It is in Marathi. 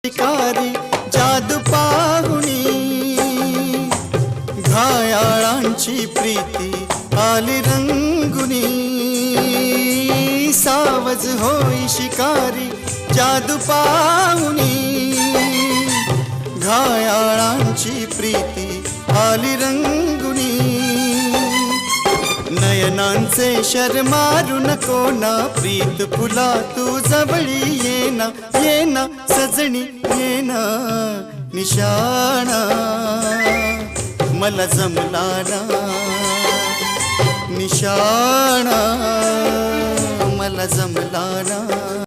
शिकारी जादू पाहुणी घायाळांची प्रीती आली रंगुनी सावज होई शिकारी जादू पाहुणी घायाळांची प्रीती आली रंगुनी नयनांचे शर मारू नको ना प्रीत फुला तू जवळी येना सजणी येना निशाणा मला जमला ना निशाणा मला जमला ना।